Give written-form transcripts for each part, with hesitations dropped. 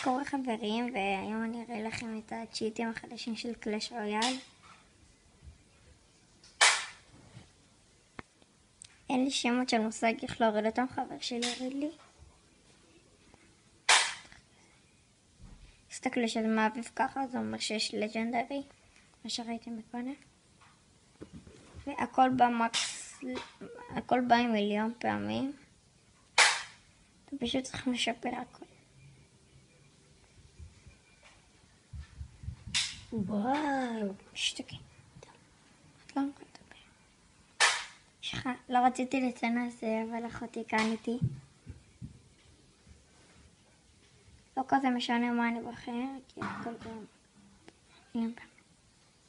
קורה חברים, והיום אני אראה לכם את הצ'יטים החדשים של קלאש רויאל. אין לי שמות של מושג איך להוריד אותם, חבר שלי הוריד לי. תסתכלו שזה מעביב ככה, זה אומר שיש לג'נדרי, מה שראיתם בקודם. והכל במקס, הכל בא עם מיליון פעמים. אתם פשוט צריכים לשפר הכל. וואו. שתקי. את לא יכולה לדבר. לא רציתי לציין על זה, אבל אחותי כאן איתי. לא כזה משנה מה אני בוחר, כי הכל גם... כן,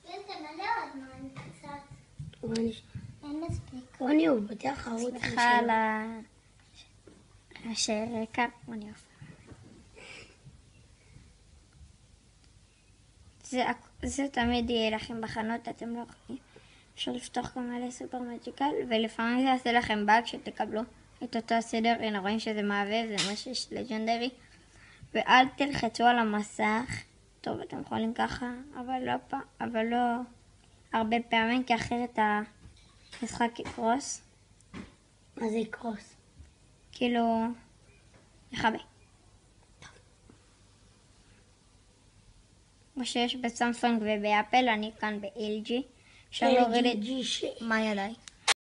תמלא עוד מים קצת. אין מספיק. רוני הוא פותח ערוץ סליחה על השרקע, רוני אופה. זה תמיד יהיה לכם בחנות, אתם לא יכולים. אפשר לפתוח גם מלא סופר מג'יקל, ולפעמים זה יעשה לכם באג שתקבלו את אותו הסדר. הנה רואים שזה מעבב, זה מה שיש לג'נדרי. ואל תלחצו על המסך. טוב, אתם יכולים ככה, אבל לא הרבה פעמים, כי אחרת המשחק יקרוס. מה זה יקרוס? כאילו, יכבה. כמו שיש בסמסונג ובאפל, אני כאן ב-LG. אפשר להוריד את... מה ידיי?